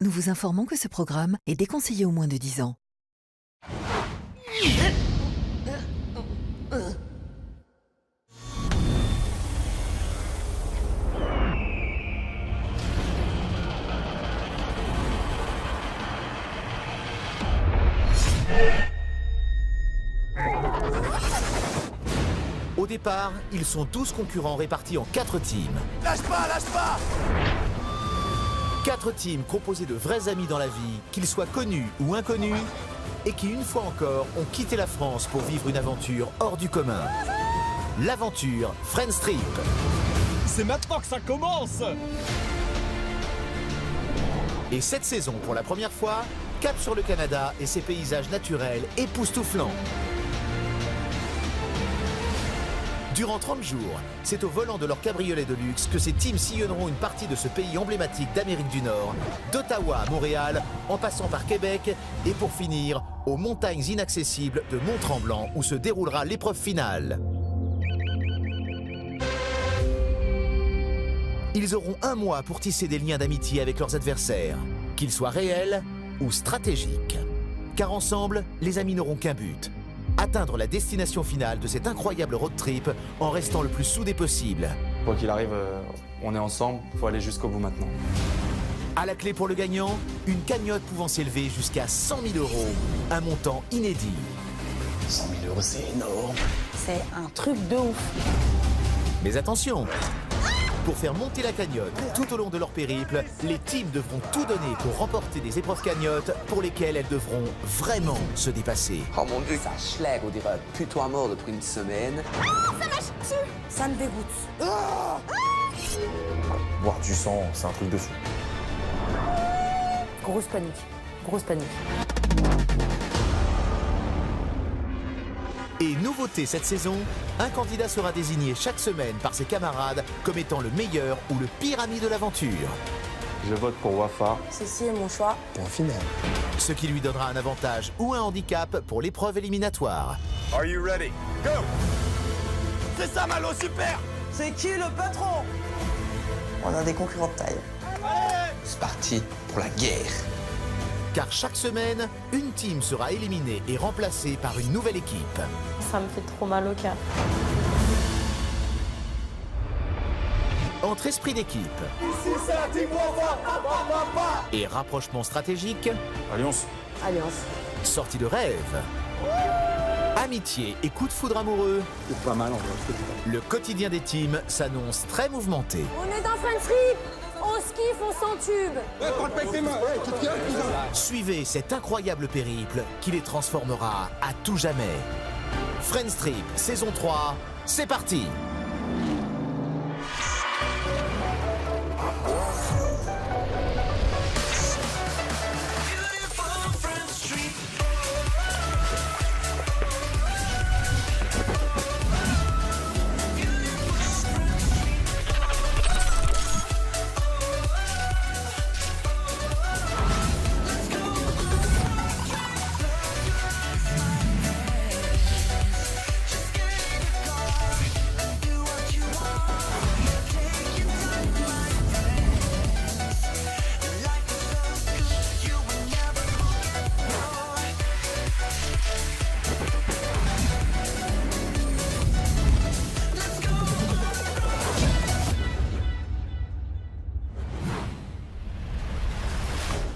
Nous vous informons que ce programme est déconseillé aux moins de 10 ans. Au départ, ils sont 12 concurrents répartis en 4 teams. Lâche pas, lâche pas! 4 teams composés de vrais amis dans la vie, qu'ils soient connus ou inconnus, et qui, une fois encore, ont quitté la France pour vivre une aventure hors du commun. L'aventure Friends Trip. C'est maintenant que ça commence! Et cette saison, pour la première fois, cap sur le Canada et ses paysages naturels époustouflants. Durant 30 jours, c'est au volant de leur cabriolet de luxe que ces teams sillonneront une partie de ce pays emblématique d'Amérique du Nord, d'Ottawa à Montréal, en passant par Québec, et pour finir, aux montagnes inaccessibles de Mont-Tremblant, où se déroulera l'épreuve finale. Ils auront un mois pour tisser des liens d'amitié avec leurs adversaires, qu'ils soient réels ou stratégiques. Car ensemble, les amis n'auront qu'un but: atteindre la destination finale de cet incroyable road trip en restant le plus soudés possible. Quoi qu'il arrive, on est ensemble, faut aller jusqu'au bout maintenant. À la clé pour le gagnant, une cagnotte pouvant s'élever jusqu'à 100 000 €, un montant inédit. 100 000 €, c'est énorme. C'est un truc de ouf. Mais attention, pour faire monter la cagnotte tout au long de leur périple, les teams devront tout donner pour remporter des épreuves cagnottes pour lesquelles elles devront vraiment se dépasser. Oh mon dieu, ça schlägt, on dirait putois mort depuis une semaine. Ça me dégoûte. Boire du sang, c'est un truc de fou. Grosse panique. Grosse panique. Et nouveauté cette saison, un candidat sera désigné chaque semaine par ses camarades comme étant le meilleur ou le pire ami de l'aventure. Je vote pour Wafa. Ceci est mon choix. Point final. Ce qui lui donnera un avantage ou un handicap pour l'épreuve éliminatoire. Are you ready? Go! C'est ça, Malo, super! C'est qui le patron? On a des concurrents de taille. C'est parti pour la guerre. Car chaque semaine, une team sera éliminée et remplacée par une nouvelle équipe. Ça me fait trop mal au cœur. Entre esprit d'équipe Ici, c'est la team Wafa! et rapprochement stratégique, Alliance. Alliance. sortie de rêve, amitié et coup de foudre amoureux, C'est pas mal en vrai. le quotidien des teams s'annonce très mouvementé. On est dans Friends Trip. On se kiffe, on s'entube. Suivez cet incroyable périple qui les transformera à tout jamais. Friends Trip, saison 3, c'est parti!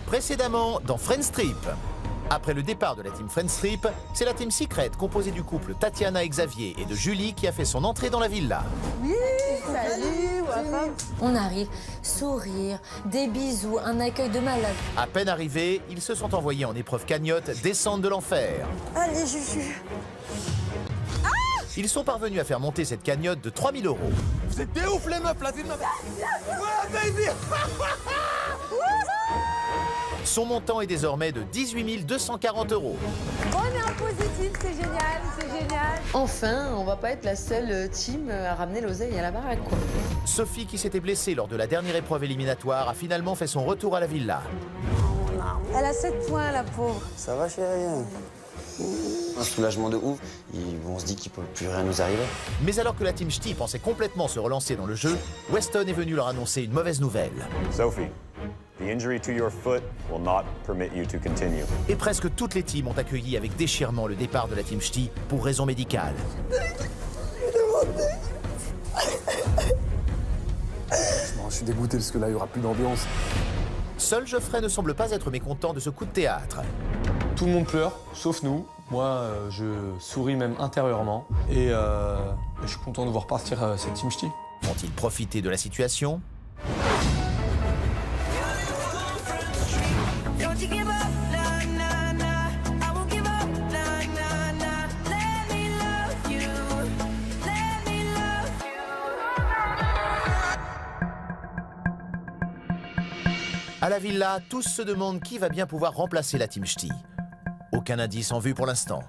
Précédemment dans Friends Trip. Après le départ de la team Friends Trip, c'est la team Secret composée du couple Tatiana et Xavier et de Julie qui a fait son entrée dans la villa. Salut, Wafa. On arrive, sourire, des bisous, un accueil de malade. À peine arrivés, ils se sont envoyés en épreuve cagnotte descente de l'enfer. Allez, Juju. Ils sont parvenus à faire monter cette cagnotte de 3 000 €. Vous êtes des ouf, les meufs, la team! Ouais, baby! Son montant est désormais de 18 240 €. On est en positif, c'est génial, c'est génial. Enfin, on va pas être la seule team à ramener l'oseille à la baraque, quoi. Sophie, qui s'était blessée lors de la dernière épreuve éliminatoire, a finalement fait son retour à la villa. Elle a 7 points, la pauvre. Ça va, chérie? Un soulagement de ouf. On se dit qu'il peut plus rien nous arriver. Mais alors que la team Ch'ti pensait complètement se relancer dans le jeu, Weston est venu leur annoncer une mauvaise nouvelle. Sophie, The injury to your foot will not permit you to continue. Et presque toutes les teams ont accueilli avec déchirement le départ de la team Ch'ti pour raison médicale. Je suis dégoûté parce que là, il n'y aura plus d'ambiance. Seul Geoffrey ne semble pas être mécontent de ce coup de théâtre. Tout le monde pleure, sauf nous. Moi, je souris même intérieurement. Et je suis content de voir partir cette team Ch'ti. Vont-ils profiter de la situation ? À la villa, tous se demandent qui va bien pouvoir remplacer la team Ch'ti. Aucun indice en vue pour l'instant.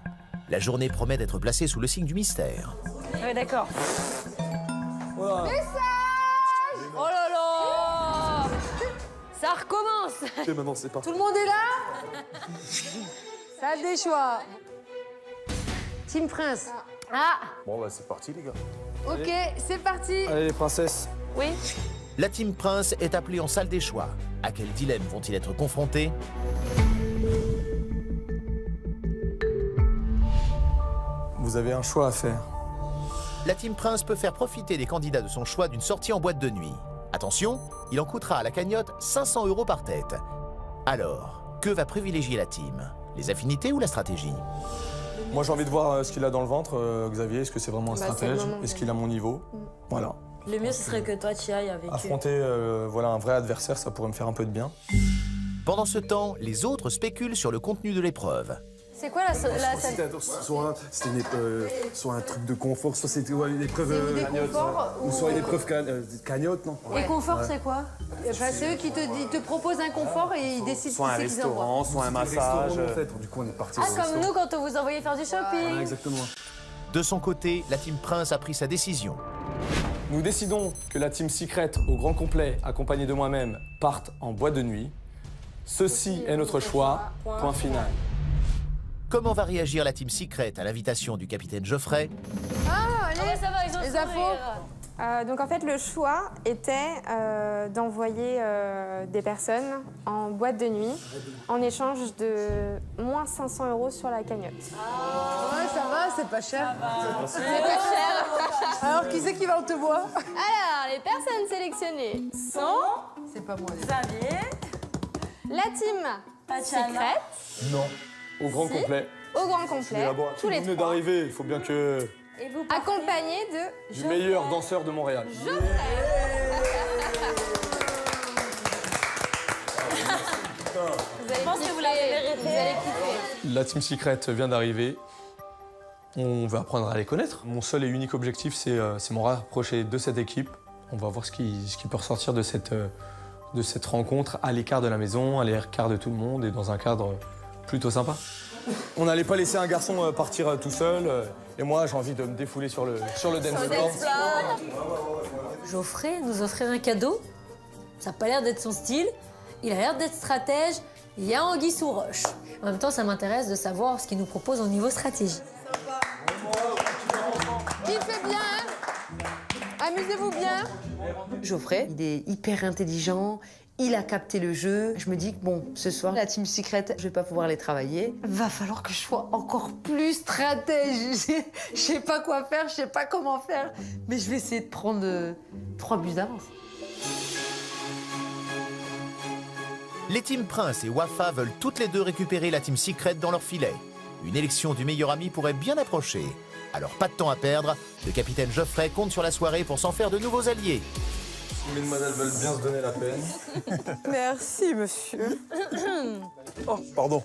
La journée promet d'être placée sous le signe du mystère. Ouais, d'accord. Message! Oh là là! Ça recommence! Et maintenant, c'est parti. Tout le monde est là? Ça des choix. Team Prince. Ah! Bon, bah, c'est parti, les gars. Ok, c'est parti. Allez, les princesses. Oui. La team Prince est appelée en salle des choix. À quel dilemme vont-ils être confrontés ? Vous avez un choix à faire. La team Prince peut faire profiter les candidats de son choix d'une sortie en boîte de nuit. Attention, il en coûtera à la cagnotte 500 € par tête. Alors, que va privilégier la team ? Les affinités ou la stratégie ? Moi, j'ai envie de voir ce qu'il a dans le ventre, Xavier. Est-ce que c'est vraiment un stratège? Est-ce qu'il a mon niveau? Voilà. Le mieux, ce serait que toi, tu y ailles avec eux. Affronter voilà, un vrai adversaire, ça pourrait me faire un peu de bien. Pendant ce temps, les autres spéculent sur le contenu de l'épreuve. C'est quoi la salle? C'était soit un truc de confort, soit c'était une épreuve Des conforts ou soit une épreuve cagnotte, non? Et confort, c'est quoi? Enfin, c'est eux qui te proposent un confort et ils décident Soit un qui c'est qu'ils envoient. restaurant, soit un massage. En fait. Du coup, on est parti. Ah, comme nous quand on vous envoyait faire du shopping. Voilà, exactement. De son côté, la team Prince a pris sa décision. Nous décidons que la team Secret, au grand complet, accompagnée de moi-même, parte en boîte de nuit. Ceci est notre choix. Point final. Comment va réagir la team Secret à l'invitation du capitaine Geoffrey ? Ah, allez, ça va, ils ont les infos. Donc en fait, le choix était d'envoyer des personnes en boîte de nuit en échange de moins 500 € sur la cagnotte. Ouais, ça va, c'est pas cher. C'est pas cher. Alors, qui c'est qui va en te voir? Alors, les personnes sélectionnées sont C'est pas moi. Xavier, la team Secret, Non. Au grand complet. au grand complet, tous les Vous venez trois, d'arriver, il faut bien que... accompagnés de Du meilleur danseur de Montréal. Je pense que vous allez kiffer. La team Secret vient d'arriver. On va apprendre à les connaître. Mon seul et unique objectif, c'est me rapprocher de cette équipe. On va voir ce qui peut ressortir de cette rencontre à l'écart de la maison, à l'écart de tout le monde et dans un cadre plutôt sympa. On n'allait pas laisser un garçon partir tout seul. Et moi, j'ai envie de me défouler sur le dance floor. Geoffrey nous offrir un cadeau, ça n'a pas l'air d'être son style. Il a l'air d'être stratège. Il y a anguille sous roche. En même temps, ça m'intéresse de savoir ce qu'il nous propose au niveau stratégie. Il fait bien, hein? Amusez-vous bien. Geoffrey, il est hyper intelligent, il a capté le jeu. Je me dis que bon, ce soir, la team Secret, je vais pas pouvoir les travailler. Va falloir que je sois encore plus stratège. Je sais pas quoi faire, je sais pas comment faire, mais je vais essayer de prendre 3 buts d'avance. Les teams Prince et Wafa veulent toutes les deux récupérer la team Secret dans leur filet. Une élection du meilleur ami pourrait bien approcher. Alors pas de temps à perdre, le capitaine Geoffrey compte sur la soirée pour s'en faire de nouveaux alliés. Si mesdemoiselles veulent bien se donner la peine. Merci, monsieur. Oh, pardon.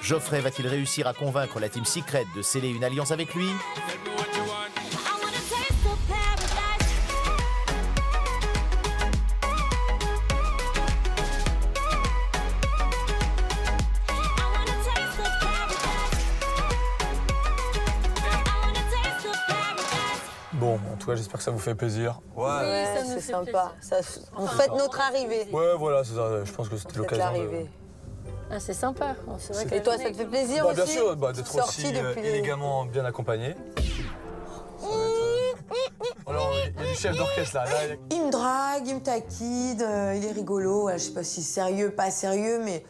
Geoffrey va-t-il réussir à convaincre la team Secret de sceller une alliance avec lui ? Bon, en tout cas, j'espère que ça vous fait plaisir. Ouais, c'est sympa. On fête notre arrivée. Ouais, voilà, c'est ça. Je pense que c'était l'occasion l'arrivée. Ah, c'est sympa. C'est vrai que Et toi, ça te fait plaisir Bah, aussi? bien sûr, d'être Sorti aussi depuis élégamment bien accompagné. Alors, il y a du chef d'orchestre là. Il me drague, il me taquine, il est rigolo. Je sais pas si sérieux, pas sérieux, mais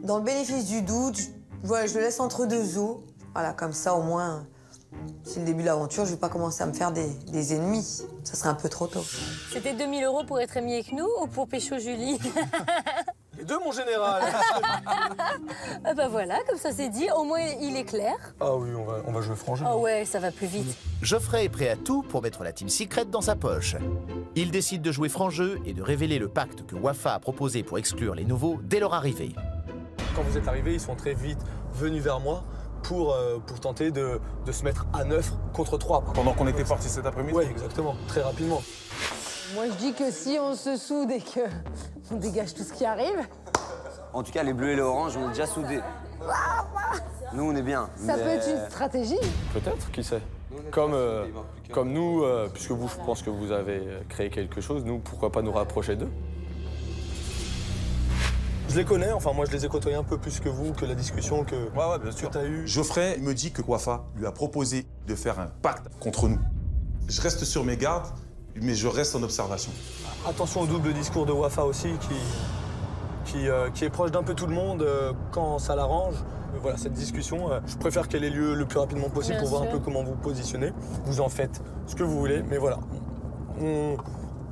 dans le bénéfice du doute, voilà, je le laisse entre deux eaux. Voilà, comme ça au moins, c'est le début de l'aventure, je vais pas commencer à me faire des ennemis. Ça serait un peu trop tôt. C'était 2000 € pour être ami avec nous ou pour pécho Julie? Les deux, mon général. Ah bah voilà, comme ça c'est dit, au moins il est clair. Ah oui, on va jouer franc jeu. Ah ouais, ça va plus vite. Geoffrey est prêt à tout pour mettre la Team Secret dans sa poche. Il décide de jouer franc jeu et de révéler le pacte que Wafa a proposé pour exclure les nouveaux dès leur arrivée. Quand vous êtes arrivés, ils sont très vite venus vers moi pour tenter de se mettre à 9 contre 3. Pendant qu'on était partis cet après-midi? Oui, exactement, très rapidement. Moi, je dis que si on se soude et qu'on dégage tout ce qui arrive, En tout cas, les bleus et les oranges, on est déjà soudés. Nous, on est bien. ça peut être une stratégie. Peut-être, qui sait. Comme nous, puisque vous, je pense que vous avez créé quelque chose, nous, pourquoi pas nous rapprocher d'eux? Je les connais, enfin moi je les ai côtoyés un peu plus que vous, que la discussion que bien sûr. tu as eue. Geoffrey me dit que Wafa lui a proposé de faire un pacte contre nous. Je reste sur mes gardes, mais je reste en observation. Attention au double discours de Wafa aussi, qui est proche d'un peu tout le monde quand ça l'arrange. Voilà, cette discussion, je préfère qu'elle ait lieu le plus rapidement possible Bien pour voir sûr. un peu comment vous positionnez. Vous en faites ce que vous voulez, mais voilà.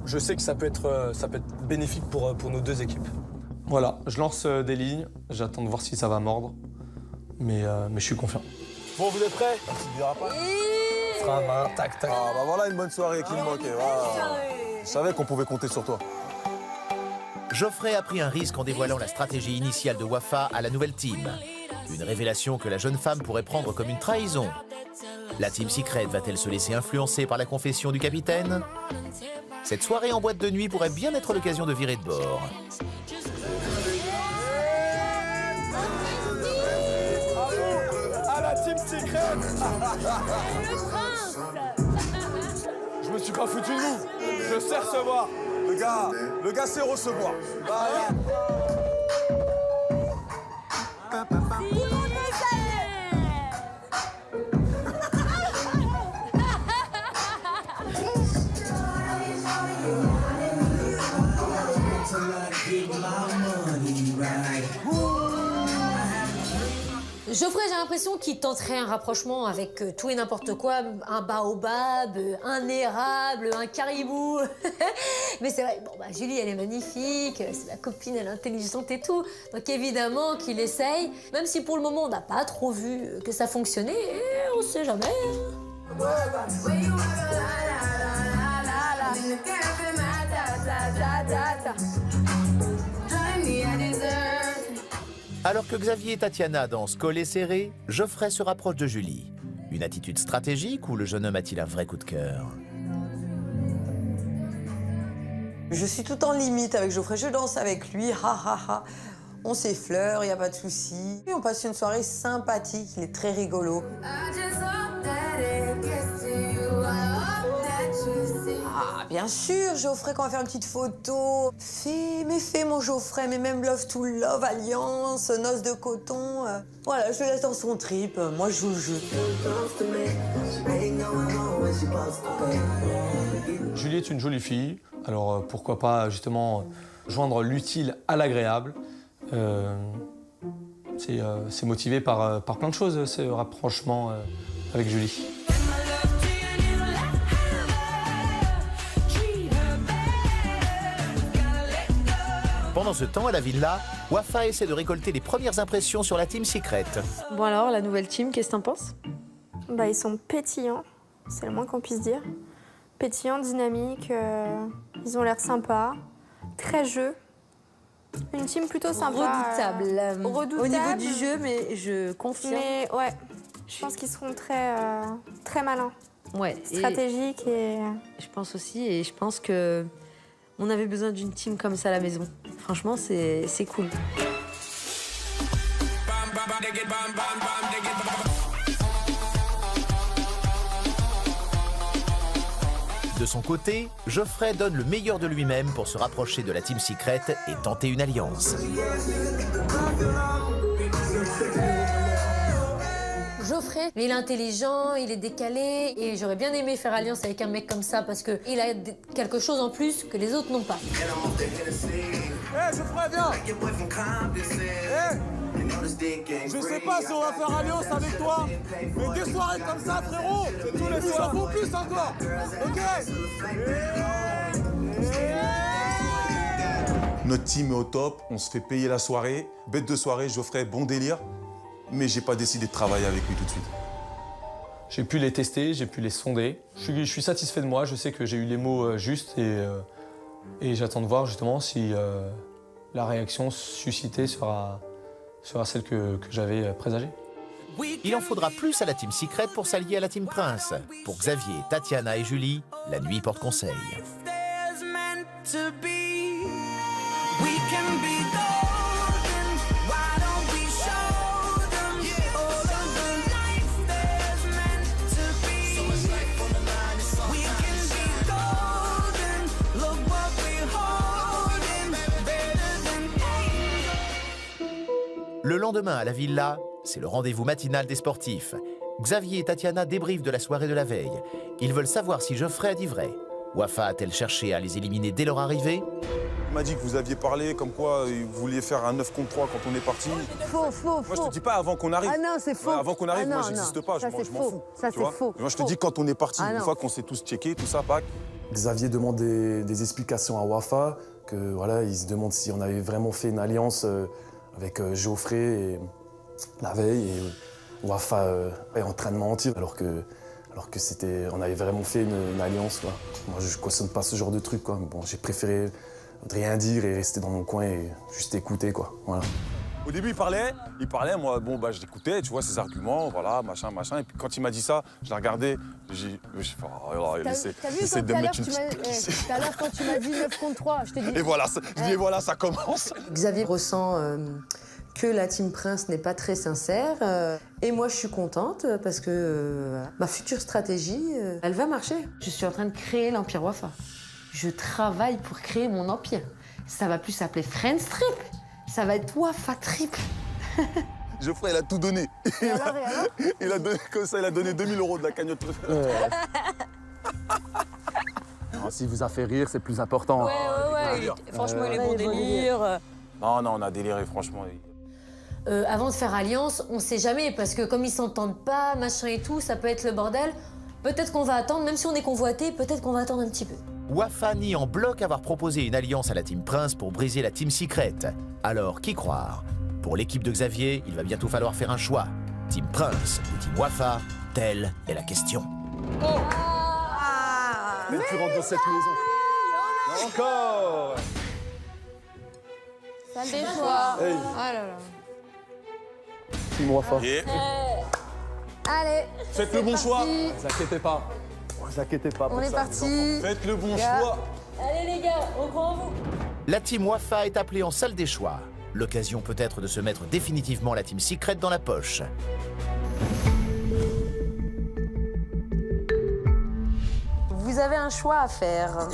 Je sais que ça peut être bénéfique pour nos deux équipes. Voilà, je lance des lignes, j'attends de voir si ça va mordre, mais je suis confiant. Bon, vous êtes prêts? Frein, main, tac, tac. Ah bah voilà une bonne soirée qui me manquait. Voilà. Je savais qu'on pouvait compter sur toi. Geoffrey a pris un risque en dévoilant la stratégie initiale de Wafa à la nouvelle team. Une révélation que la jeune femme pourrait prendre comme une trahison. La Team Secret va-t-elle se laisser influencer par la confession du capitaine? Cette soirée en boîte de nuit pourrait bien être l'occasion de virer de bord. À la Team Secret. Je me suis pas foutu de vous, je sais recevoir. Le gars sait recevoir. Geoffrey, j'ai l'impression qu'il tenterait un rapprochement avec tout et n'importe quoi, un baobab, un érable, un caribou. Mais c'est vrai, bon, bah, Julie, elle est magnifique, c'est ma copine, elle est intelligente et tout. Donc évidemment qu'il essaye, même si pour le moment on n'a pas trop vu que ça fonctionnait, on sait jamais. Alors que Xavier et Tatiana dansent collés serrés, Geoffrey se rapproche de Julie. Une attitude stratégique ou le jeune homme a-t-il un vrai coup de cœur? Je suis tout en limite avec Geoffrey, je danse avec lui, On s'effleure, il n'y a pas de souci. Et on passe une soirée sympathique, il est très rigolo. Ah, bien sûr, Geoffrey, quand on va faire une petite photo. Fais mon Geoffrey, mais même Love to Love, Alliance, Noces de coton. Voilà, je le laisse dans son trip, moi je joue le jeu. Julie est une jolie fille, alors pourquoi pas justement joindre l'utile à l'agréable. C'est motivé par plein de choses, ce rapprochement avec Julie. Pendant ce temps, à la villa, Wafa essaie de récolter les premières impressions sur la Team Secret. Bon alors, la nouvelle team, qu'est-ce que t'en penses? Bah ils sont pétillants, c'est le moins qu'on puisse dire. Pétillants, dynamiques, ils ont l'air sympas, très jeux. Une team plutôt sympa. Redoutable. Redoutable. Au niveau du jeu, mais je confirme. Mais ouais, je pense qu'ils seront très malins, Ouais. stratégiques et... Je pense aussi, et je pense que on avait besoin d'une team comme ça à la maison. Franchement, c'est cool. De son côté, Geoffrey donne le meilleur de lui-même pour se rapprocher de la Team Secret et tenter une alliance. Geoffrey, il est intelligent, il est décalé, et j'aurais bien aimé faire alliance avec un mec comme ça parce qu'il a quelque chose en plus que les autres n'ont pas. Geoffrey, viens. Je sais pas si on va faire alliance avec toi, mais des soirées comme ça, frérot, tous les soirs, faut plus encore. Ok. Notre team est au top, on se fait payer la soirée. Bête de soirée, Geoffrey, bon délire. Mais j'ai pas décidé de travailler avec lui tout de suite. J'ai pu les tester, j'ai pu les sonder. Je suis satisfait de moi, je sais que j'ai eu les mots justes et j'attends de voir justement si la réaction suscitée sera celle que j'avais présagée. Il en faudra plus à la Team Secret pour s'allier à la Team Prince. Pour Xavier, Tatiana et Julie, la nuit porte conseil. Le lendemain à la villa, c'est le rendez-vous matinal des sportifs. Xavier et Tatiana débriefent de la soirée de la veille. Ils veulent savoir si Geoffrey a dit vrai. Wafa a-t-elle cherché à les éliminer dès leur arrivée? Il m'a dit que vous aviez parlé comme quoi vous vouliez faire un 9 contre 3 quand on est parti. Faux. Moi, je te dis pas avant qu'on arrive. Ah non, c'est faux. Avant qu'on arrive, Ah non, moi, j'existe pas, je m'en fous. Ça, tu vois. c'est faux. Moi, je te dis quand on est parti, Ah une non. fois qu'on s'est tous checkés, tout ça, Pâques. Xavier demande des explications à Wafa, que voilà, il se demande si on avait vraiment fait une alliance avec Geoffrey et la veille, et Wafa est en train de mentir alors que on avait vraiment fait une alliance, quoi. Moi, je cautionne pas ce genre de truc, quoi. Bon, j'ai préféré rien dire et rester dans mon coin et juste écouter, quoi. Voilà. Au début, il parlait, moi, bon, bah, je l'écoutais, tu vois, ses arguments, voilà, machin. Et puis quand il m'a dit ça, je l'ai regardé, j'ai fait, oh, alors, T'as vu essaie quand de tout à me l'heure mettre une tu m'as petite... tout à l'heure quand tu m'as dit 9 contre 3, je t'ai dit. Et voilà, je dis, et voilà, ça commence. Xavier ressent que la Team Prince n'est pas très sincère. Et moi, je suis contente parce que ma future stratégie, elle va marcher. Je suis en train de créer l'Empire Wafa. Je travaille pour créer mon empire. Ça va plus s'appeler Friends Trip, ça va être Wafa Trip. Geoffrey, il a tout donné. Il a donné comme ça, il a donné 2000 € de la cagnotte. Non, s'il vous a fait rire, c'est plus important. Ouais. Franchement, il est bon délire. Non, on a déliré, franchement. Avant de faire alliance, on sait jamais, parce que comme ils s'entendent pas, machin et tout, ça peut être le bordel. Peut-être qu'on va attendre, même si on est convoité, peut-être qu'on va attendre un petit peu. Wafa nie en bloc avoir proposé une alliance à la Team Prince pour briser la Team Secret. Alors, qui croire? Pour l'équipe de Xavier, il va bientôt falloir faire un choix. Team Prince ou Team Wafa? Telle est la question. Mais tu rentres dans cette maison. Encore. Salle des choix. Hey. Oh là là. Team Wafa. Allez, Faites le bon choix. Ne vous inquiétez pas. Ne vous inquiétez pas pour on est ça, parti. Faites le bon choix. Allez les gars, on croit en vous. La Team Wafa est appelée en salle des choix. L'occasion peut-être de se mettre définitivement la Team Secret dans la poche. Vous avez un choix à faire.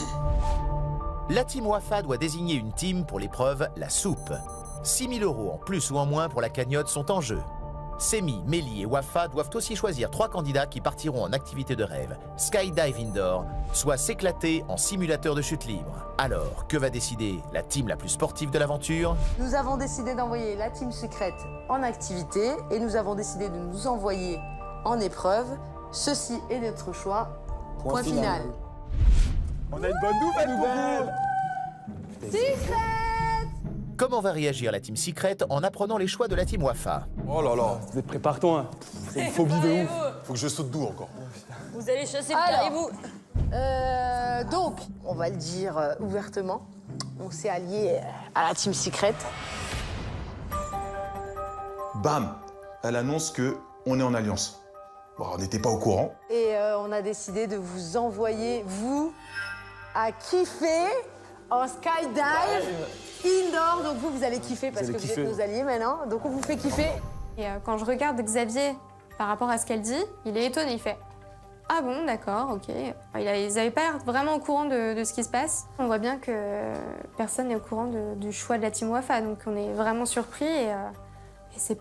La Team Wafa doit désigner une team pour l'épreuve La Soupe. 6 000 € en plus ou en moins pour la cagnotte sont en jeu. Semi, Mélie et Wafa doivent aussi choisir 3 candidats qui partiront en activité de rêve, skydive indoor, soit s'éclater en simulateur de chute libre. Alors, que va décider la team la plus sportive de l'aventure? Nous avons décidé d'envoyer la Team Secret en activité et nous avons décidé de nous envoyer en épreuve. Ceci est notre choix. Point final. On a une bonne nouvelle. Comment va réagir la Team Secret en apprenant les choix de la Team Wafa? Oh là là, Prépare-toi. Hein. C'est une phobie de ouf. faut que je saute d'où encore? Vous allez chasser le Alors. caribou. Donc, on va le dire ouvertement, on s'est alliés à la Team Secret. Bam, elle annonce que on est en alliance. Bon, on n'était pas au courant. Et on a décidé de vous envoyer, vous, à kiffer en skydive indoor. Donc vous allez kiffer parce que vous êtes nos alliés maintenant. Donc on vous fait kiffer. Et quand je regarde Xavier par rapport à ce qu'elle dit, il est étonné. Il fait « Ah bon, d'accord, ok ». Ils n'avaient pas l'air vraiment au courant de ce qui se passe. On voit bien que personne n'est au courant du choix de la Team Wafa. Donc on est vraiment surpris et Et c'est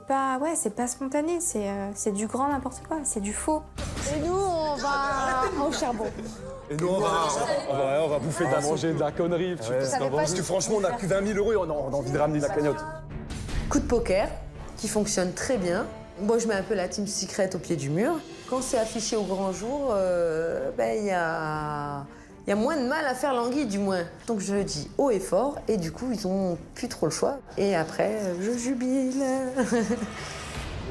pas spontané, c'est du grand n'importe quoi, c'est du faux. Et nous, on va au charbon. Et nous, on va bouffer de la manger, de la connerie. Parce que franchement, on a que 20 000 € et on a envie de ramener la cagnotte. Coup de poker qui fonctionne très bien. Moi, je mets un peu la Team Secret au pied du mur. Quand c'est affiché au grand jour, il y a moins de mal à faire l'anguille, du moins. Donc je le dis haut et fort, et du coup, ils ont plus trop le choix. Et après, je jubile.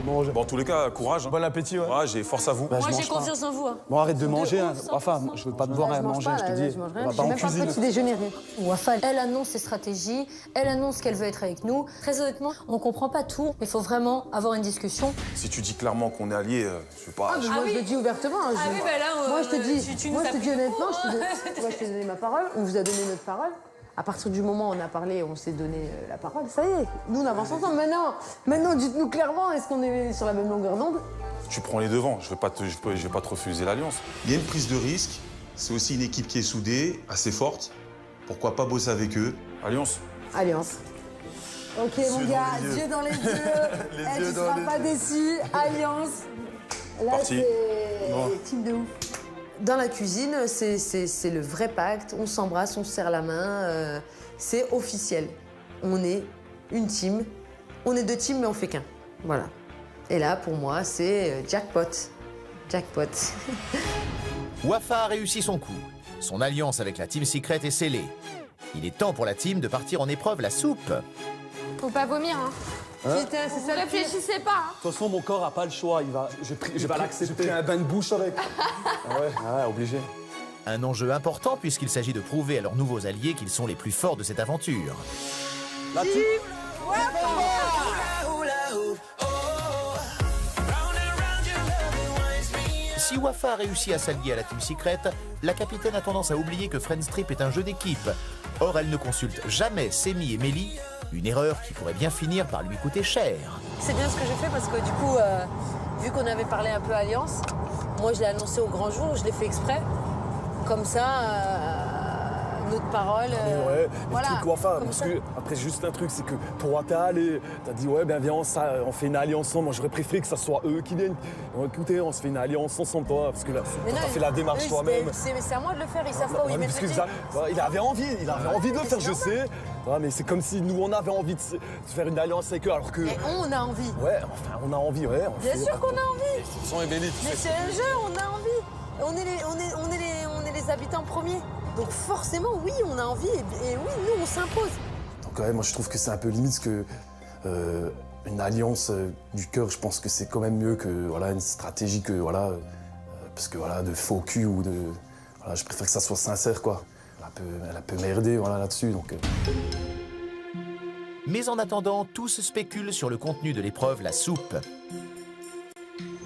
Bon, en tous les cas, courage. Bon appétit, ouais. Courage et force à vous. Moi, j'ai confiance en vous. Hein. Bon, arrête de manger. ouf, Hein. Enfin, je veux pas te voir à manger, je te dis. On va pas en cuisine. Petit déjeuner, rien. Wafa, elle annonce ses stratégies, elle annonce qu'elle veut être avec nous. Très honnêtement, on comprend pas tout, mais il faut vraiment avoir une discussion. Si tu dis clairement qu'on est alliés, je sais pas. Moi, je le dis ouvertement. Ah oui, bah là, moi, je te dis, nous as pris le honnêtement, coup, hein. je t'ai donné ma parole, on vous a donné notre parole. À partir du moment où on a parlé, on s'est donné la parole, ça y est, nous on avance ensemble. Maintenant, dites-nous clairement, est-ce qu'on est sur la même longueur d'onde? Tu prends les devants, je vais pas te refuser l'alliance. Il y a une prise de risque, c'est aussi une équipe qui est soudée, assez forte. Pourquoi pas bosser avec eux? Alliance. Alliance. Ok, mon gars, yeux dans les yeux. Tu ne seras pas déçu. Alliance. Là, Parti. c'est team de ouf. Dans la cuisine, c'est le vrai pacte. On s'embrasse, on se serre la main. C'est officiel. On est une team. On est deux teams, mais on fait qu'un. Voilà. Et là, pour moi, c'est jackpot. Jackpot. Wafa a réussi son coup. Son alliance avec la Team Secret est scellée. Il est temps pour la team de partir en épreuve la soupe. Faut pas vomir, hein. Putain, c'est ça. Réfléchissez pas, hein. De toute façon, mon corps a pas le choix. Je vais l'accepter. J'ai pris un bain de bouche avec. Ah ouais, obligé. Un enjeu important puisqu'il s'agit de prouver à leurs nouveaux alliés qu'ils sont les plus forts de cette aventure. La team. Si Wafa a réussi à s'allier à la Team Secret, la capitaine a tendance à oublier que Friends Trip est un jeu d'équipe. Or, elle ne consulte jamais Semi et Mélie, une erreur qui pourrait bien finir par lui coûter cher. C'est bien ce que j'ai fait parce que du coup, vu qu'on avait parlé un peu alliance, moi je l'ai annoncé au grand jour, je l'ai fait exprès. Comme ça, notre parole. Ouais, voilà, le truc Wafa, comme parce ça. que après juste un truc, c'est que toi t'es allé, t'as dit ouais ben viens on fait une alliance ensemble. Moi j'aurais préféré que ça soit eux qui viennent. Bon, écoutez, on se fait une alliance ensemble toi, parce que là Mais t'as non, fait la démarche eux, toi-même. C'est à moi de le faire, ils savent pas où ils mettent parce le que pied. il avait envie de le faire, je sais. Ouais, mais c'est comme si nous on avait envie de faire une alliance avec eux alors que. Et on a envie. Ouais, enfin on a envie, ouais. Bien sûr qu'on a envie. Sans Émilie, Mais c'est un jeu, on a envie. On est les habitants premiers. Donc forcément, oui, on a envie et oui, nous, on s'impose. Donc ouais, moi je trouve que c'est un peu limite que une alliance du cœur, je pense que c'est quand même mieux que voilà, une stratégie que voilà, parce que voilà, de faux cul ou de. Voilà, je préfère que ça soit sincère quoi. Elle a peu merdé voilà, là-dessus. Donc, Mais en attendant, tous spéculent sur le contenu de l'épreuve la soupe.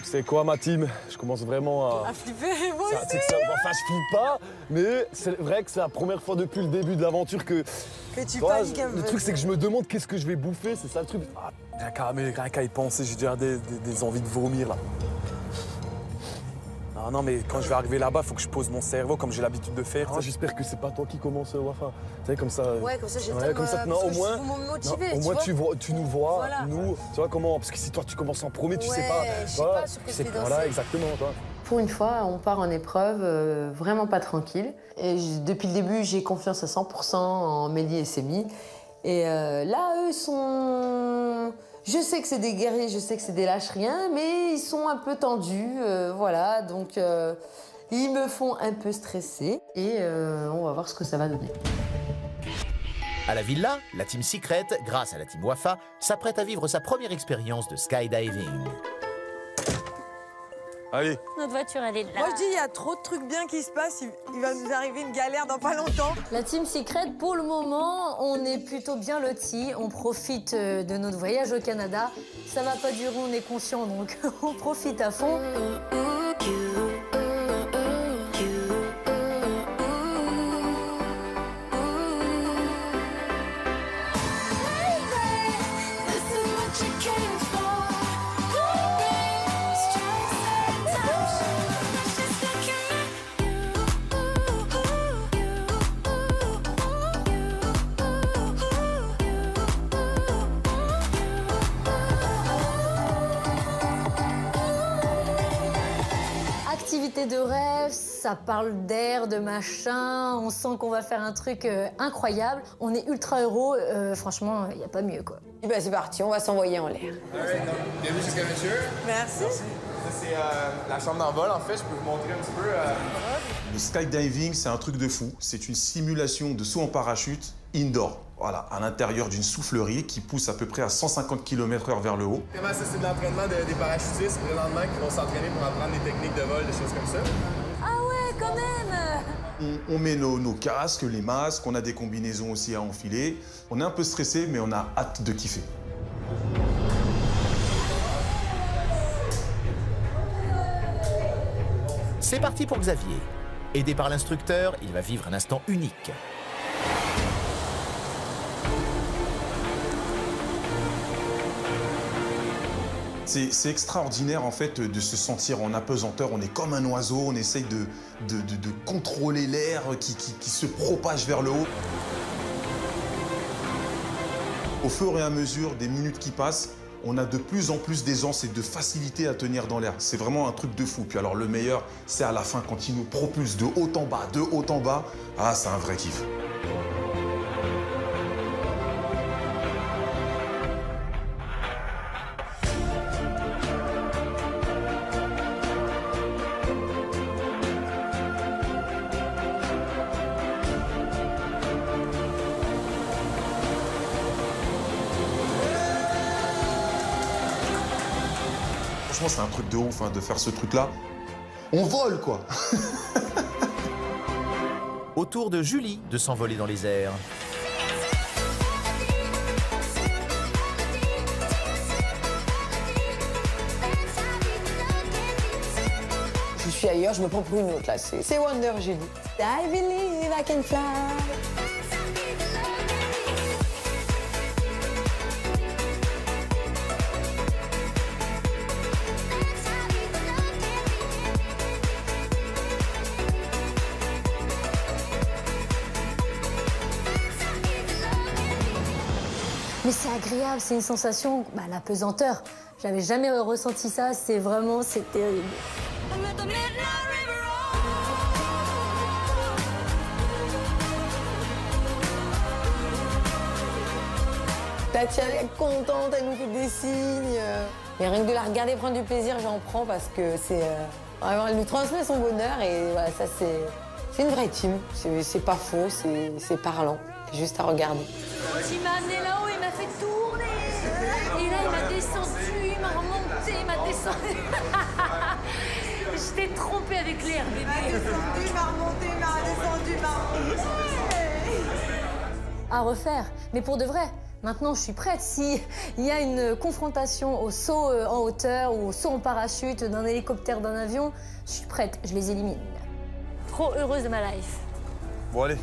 c'est quoi ma team? Je commence vraiment à flipper, moi ça, aussi. enfin, je flippe pas, mais c'est vrai que c'est la première fois depuis le début de l'aventure que tu vois, paniques un peu. le truc, c'est que je me demande qu'est-ce que je vais bouffer, c'est ça le truc. Ah, rien qu'à y penser, j'ai déjà des envies de vomir là. Non, mais quand je vais arriver là-bas, il faut que je pose mon cerveau comme j'ai l'habitude de faire. J'espère que c'est pas toi qui commence, Wafa. Tu sais, comme ça. Ouais, comme ça, j'ai le ouais, temps comme ça, non, au moins, motiver, au moins tu nous vois, voilà. nous. Tu vois comment? Parce que si toi tu commences en premier, tu sais pas. Je sais pas sur quel pied danser. Voilà, exactement. Toi. Pour une fois, on part en épreuve vraiment pas tranquille. Et depuis le début, j'ai confiance à 100% en Mélie et Semi. Et là, eux sont... Je sais que c'est des guerriers, je sais que c'est des lâches-rien, mais ils sont un peu tendus, voilà. Donc, ils me font un peu stresser. Et on va voir ce que ça va donner. À la villa, la Team Secret, grâce à la Team Wafa, s'apprête à vivre sa première expérience de skydiving. Allez. Notre voiture, elle est là. Moi, je dis, il y a trop de trucs bien qui se passent. Il va nous arriver une galère dans pas longtemps. La Team Secret, pour le moment, on est plutôt bien lotis. On profite de notre voyage au Canada. Ça va pas durer, on est conscient, donc on profite à fond. activité de rêve, ça parle d'air, de machin, on sent qu'on va faire un truc incroyable. On est ultra heureux, franchement, il n'y a pas mieux, quoi. Et ben c'est parti, on va s'envoyer en l'air. Bienvenue chez Scavenger. Merci. Ça, c'est la chambre d'envol, en fait. Je peux vous montrer un petit peu. Le skydiving, c'est un truc de fou. C'est une simulation de saut en parachute indoor. Voilà, à l'intérieur d'une soufflerie qui pousse à peu près à 150 km/h vers le haut. Vraiment, ça, c'est de l'entraînement des parachutistes présentement qui vont s'entraîner pour apprendre des techniques de vol, des choses comme ça. Ah ouais, quand même! On met nos casques, les masques, on a des combinaisons aussi à enfiler. On est un peu stressé, mais on a hâte de kiffer. C'est parti pour Xavier. Aidé par l'instructeur, il va vivre un instant unique. C'est extraordinaire en fait de se sentir en apesanteur. On est comme un oiseau, on essaye de contrôler l'air qui se propage vers le haut. Au fur et à mesure des minutes qui passent, on a de plus en plus d'aisance et de facilité à tenir dans l'air. C'est vraiment un truc de fou. Puis alors le meilleur, c'est à la fin quand il nous propulse de haut en bas, de haut en bas. Ah, c'est un vrai kiff. Franchement, c'est un truc de ouf hein, de faire ce truc-là. On vole, quoi. Au tour de Julie de s'envoler dans les airs. Je suis ailleurs, je me prends pour une autre, là. C'est Wonder, Julie. I believe I can fly. Mais c'est agréable, c'est une sensation, la pesanteur. J'avais jamais ressenti ça, c'est terrible. Tatiana est contente, elle nous fait des signes. Mais rien que de la regarder prendre du plaisir, j'en prends parce que c'est vraiment, elle nous transmet son bonheur et voilà, ça c'est une vraie team. C'est pas faux, c'est parlant. C'est juste à regarder. Il m'a amené là-haut, il m'a fait tourner. Et là, il m'a descendu, il m'a remonté, il m'a descendu. Je t'ai trompé avec l'air, bébé. Il m'a descendu, il m'a remonté, il m'a redescendu, il m'a remonté. À refaire, mais pour de vrai. Maintenant, je suis prête. S'il y a une confrontation au saut en hauteur ou au saut en parachute, d'un hélicoptère, d'un avion, je suis prête, je les élimine. Trop heureuse de ma life. Bon, allez.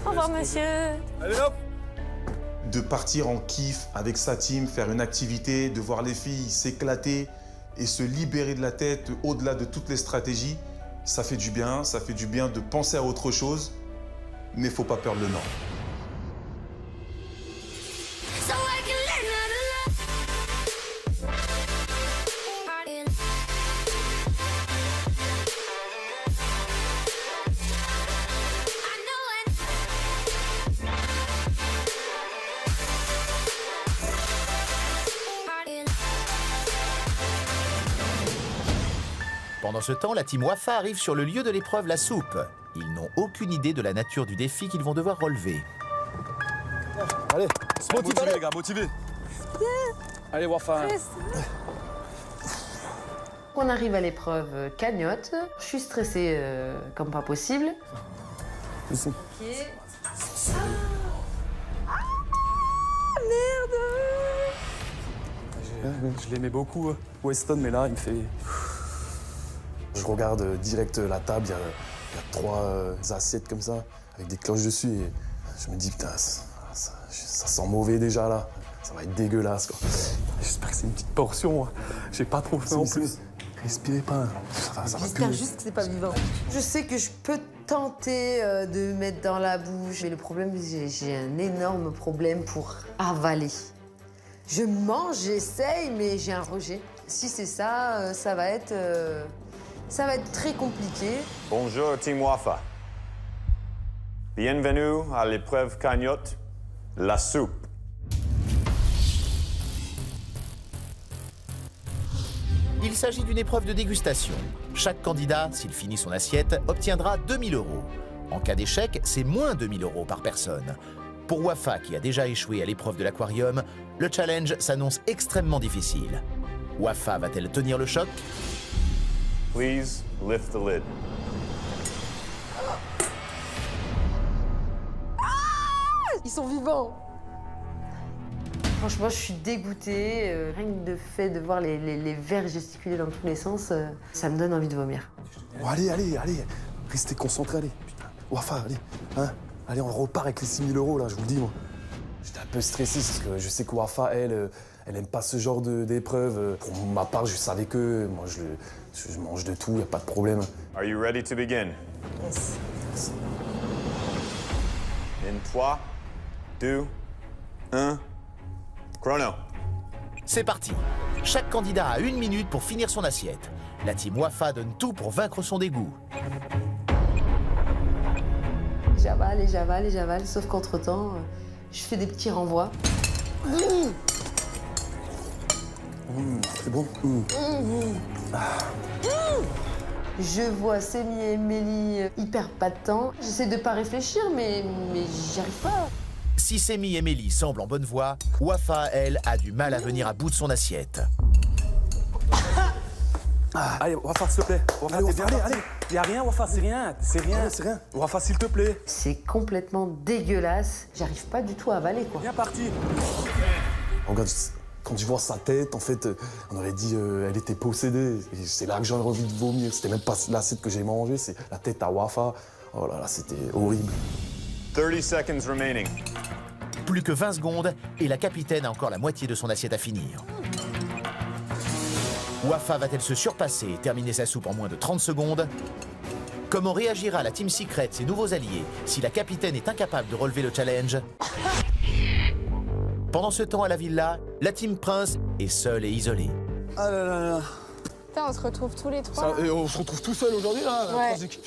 Au revoir, monsieur. Allez, hop! De partir en kiff avec sa team, faire une activité, de voir les filles s'éclater et se libérer de la tête au-delà de toutes les stratégies, ça fait du bien de penser à autre chose, mais faut pas perdre le nord. Pendant ce temps, la team Wafa arrive sur le lieu de l'épreuve, la soupe. Ils n'ont aucune idée de la nature du défi qu'ils vont devoir relever. Allez, motivez les gars, motivez. Allez, Wafa. On arrive à l'épreuve cagnotte. Je suis stressée comme pas possible. Ici. Ok. Je l'aimais beaucoup, Weston, mais là, il me fait... Je regarde direct la table, il y a 3 assiettes comme ça, avec des cloches dessus, et je me dis, putain, ça sent mauvais déjà là, ça va être dégueulasse quoi. J'espère que c'est une petite portion, j'ai pas trop faim en plus. Respirez pas, ça va J'espère puer. juste que c'est pas vivant. Je sais que je peux tenter de mettre dans la bouche, mais le problème, j'ai un énorme problème pour avaler. Je mange, j'essaye, mais j'ai un rejet. Si c'est ça, ça va être Ça va être très compliqué. Bonjour, Team Wafa. Bienvenue à l'épreuve cagnotte, la soupe. Il s'agit d'une épreuve de dégustation. Chaque candidat, s'il finit son assiette, obtiendra 2 000 €. En cas d'échec, c'est moins 2 000 € par personne. Pour Wafa, qui a déjà échoué à l'épreuve de l'aquarium, le challenge s'annonce extrêmement difficile. Wafa va-t-elle tenir le choc? Please lift the lid. Ils sont vivants. Franchement, je suis dégoûtée. Rien que le fait de voir les verres gesticuler dans tous les sens, ça me donne envie de vomir. Bon, allez, restez concentrés, allez. Putain, Wafa, allez, hein. Allez, on repart avec les 6 000 € là, je vous le dis, moi. J'étais un peu stressé parce que je sais que Wafa, elle aime pas ce genre d'épreuve. Pour ma part, je savais que moi, je mange de tout, y a pas de problème. Are you ready to begin? Yes. In 3, 2, 1, chrono. C'est parti. Chaque candidat a 1 minute pour finir son assiette. La team Wafa donne tout pour vaincre son dégoût. J'avale et j'avale et j'avale, sauf qu'entre-temps, je fais des petits renvois. C'est bon. Je vois Semi et Mélie hyper patents. J'essaie de pas réfléchir, mais j'y arrive pas. Si Semi et Mélie semblent en bonne voie, Wafa, elle, a du mal à venir à bout de son assiette. Allez, Wafa, s'il te plaît. Wafa, allez. Y a rien, Wafa, c'est rien. C'est rien. Wafa, s'il te plaît. C'est complètement dégueulasse. J'arrive pas du tout à avaler, quoi. Bien parti. Regarde, quand je vois sa tête, en fait, on aurait dit elle était possédée. Et c'est là que j'ai envie de vomir. C'était même pas l'assiette que j'ai mangée, c'est la tête à Wafa. Oh là là, c'était horrible. 30 seconds remaining. Plus que 20 secondes et la capitaine a encore la moitié de son assiette à finir. Wafa va-t-elle se surpasser et terminer sa soupe en moins de 30 secondes? Comment réagira la Team Secret, ses nouveaux alliés, si la capitaine est incapable de relever le challenge? Pendant ce temps à la villa, la Team Prince est seule et isolée. Ah là là là. Putain, on se retrouve tous les trois. Et on se retrouve tout seul aujourd'hui, là. Ouais. 3 équipes,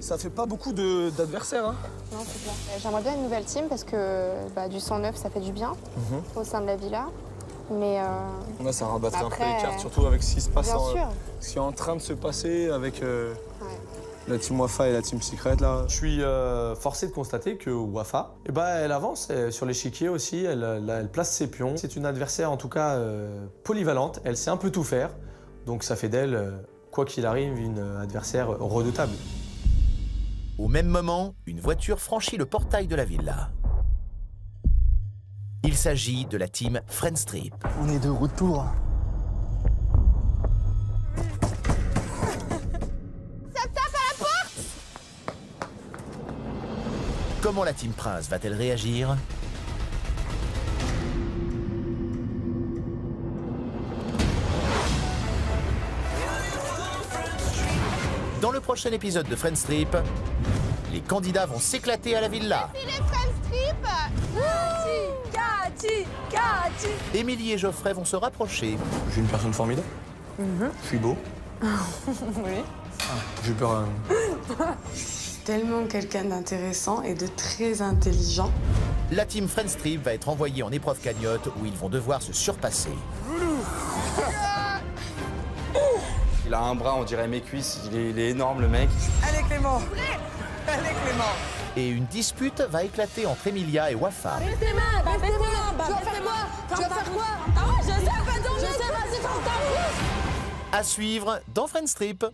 ça fait pas beaucoup d'adversaires. Hein. Non, c'est clair. J'aimerais bien une nouvelle team parce que du sang neuf, ça fait du bien au sein de la villa. Mais Là, ça rabattrait après, un peu les cartes, surtout avec ce qui se passe, ce qui est en train de se passer avec la Team Wafa et la Team Secret, là. Je suis forcé de constater que Wafa, elle avance sur l'échiquier aussi, elle place ses pions. C'est une adversaire en tout cas polyvalente, elle sait un peu tout faire, donc ça fait d'elle, quoi qu'il arrive, une adversaire redoutable. Au même moment, une voiture franchit le portail de la villa. Il s'agit de la team Friendstrip. On est de retour. ça tape à la porte. Comment la Team Prince va-t-elle réagir? Dans le prochain épisode de Friendstrip, les candidats vont s'éclater à la villa. C'est les Friendstrip. Cathy. Émilie et Geoffrey vont se rapprocher. Je suis une personne formidable. Je suis beau. Oui. J'ai peur. Tellement quelqu'un d'intéressant et de très intelligent. La team Friendstrip va être envoyée en épreuve cagnotte où ils vont devoir se surpasser. Il a un bras, on dirait mes cuisses. Il est énorme, le mec. Allez, Clément. Allez, Clément. Et une dispute va éclater entre Emilia et Wafa. Baisse tes mains. Tu vas faire quoi? Je sais pas, vas-y, À suivre dans Friendstrip.